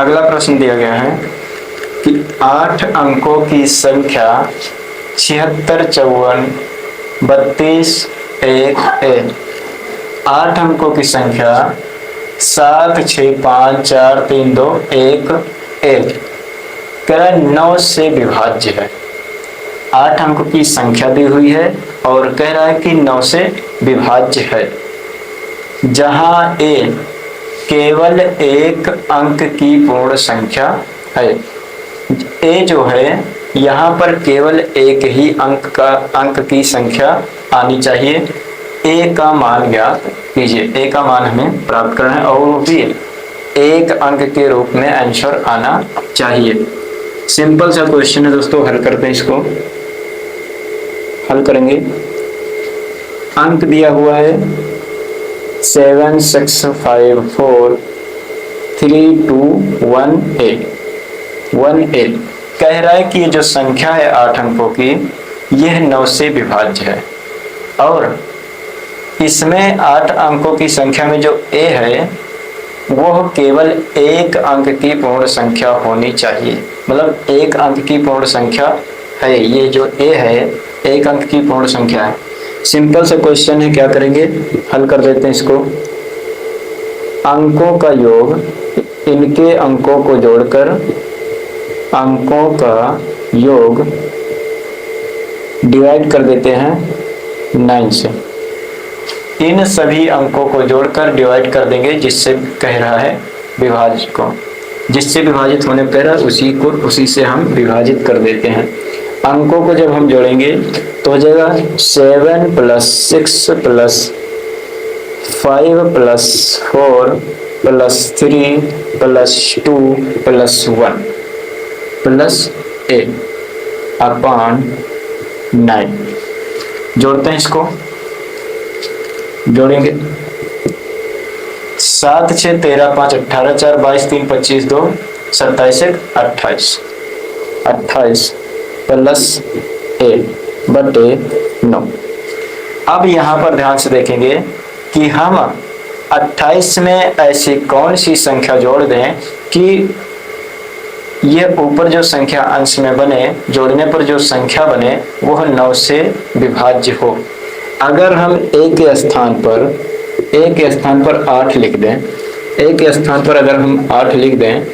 अगला प्रश्न दिया गया है कि 8 अंकों की संख्या 76, 54, 32, 1 है। 8 अंकों की संख्या 7, 6, 5, 4, 3, 2, 1 1 कह रहा है 9 से विभाज्य है। 8 अंकों की संख्या दी हुई है और कह रहा है कि 9 से विभाज्य है। जहां ए केवल एक अंक की पूर्ण संख्या है। ए जो है यहाँ पर केवल एक ही अंक की संख्या आनी चाहिए। ए का मान ज्ञात कीजिए। ए का मान हमें प्राप्त करना है और वो भी एक अंक के रूप में आंसर आना चाहिए। सिंपल सा क्वेश्चन है दोस्तों, हल करते हैं इसको। हल करेंगे। अंक दिया हुआ है 7, 6, 5, 4, 3, 2, 1, 8 1 8 कह रहा है कि ये जो संख्या है 8 अंकों की यह 9 से विभाज्य है और इसमें 8 अंकों की संख्या में जो ए है वह केवल एक अंक की पूर्ण संख्या होनी चाहिए। मतलब एक अंक की पूर्ण संख्या है। ये जो ए है एक अंक की पूर्ण संख्या है। सिंपल सा क्वेश्चन है, क्या करेंगे, हल कर देते हैं इसको। अंकों का योग, इनके अंकों को जोड़कर अंकों का योग डिवाइड कर देते हैं 9 से। इन सभी अंकों को जोड़कर डिवाइड कर देंगे जिससे कह रहा है विभाज्य को, जिससे विभाजित होने पर उसी से हम विभाजित कर देते हैं। अंकों को जब हम जोड़ेंगे तो हो जाएगा 7 + 6 + 5 + 4 + 3 + 2 + 1 + 8/9। जोड़ते हैं इसको। जोड़ेंगे 7, 6, 13, 5, 18, 4, 22, 3, 25, 2, 27, 1, 28 28 + 8/9। अब यहाँ पर ध्यान से देखेंगे कि हम 28 में ऐसी कौन सी संख्या जोड़ दें कि ये ऊपर जो संख्या अंश में बने, जोड़ने पर जो संख्या बने वह 9 से विभाज्य हो। अगर हम ए के स्थान पर 8 लिख दें, ए के स्थान पर अगर हम 8 लिख दें,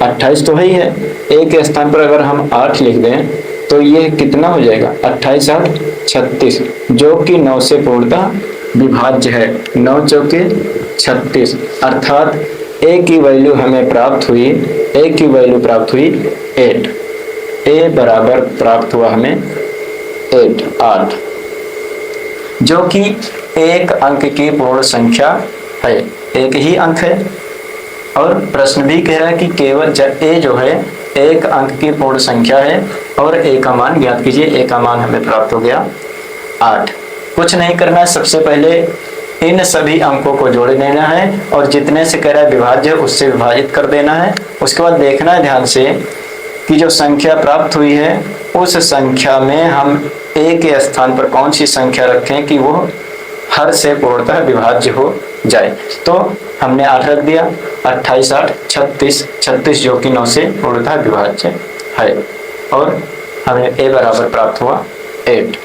28 तो है ही है, ए के स्थान पर अगर हम 8 लिख दें तो यह कितना हो जाएगा, 28 8 36, जो कि 9 से पूर्णतः विभाज्य है। 9 चौके 36 अर्थात ए की वैल्यू हमें प्राप्त हुई, ए की वैल्यू प्राप्त हुई 8। ए बराबर प्राप्त हुआ हमें 8 जो कि एक अंक की पूर्ण संख्या है। एक ही अंक है और प्रश्न भी कह रहा है कि केवल ए जो है एक अंक की पूर्ण संख्या है और ए का मान ज्ञात कीजिए। ए का मान हमें प्राप्त हो गया 8। कुछ नहीं करना है, सबसे पहले इन सभी अंकों को जोड़ देना है और जितने से कह रहा है विभाज्य उससे विभाजित कर देना है। उसके बाद देखना है ध्यान से कि जो संख्या प्राप्त हुई है उस संख्या में हम ए के स्थान पर कौन सी संख्या रखें कि वो हर से पूर्णतः विभाज्य हो जाए। तो हमने 8 रख दिया, 28 8 36 36 जो कि 9 से पूर्णतः विभाज्य है और हमें ए बराबर प्राप्त हुआ 8।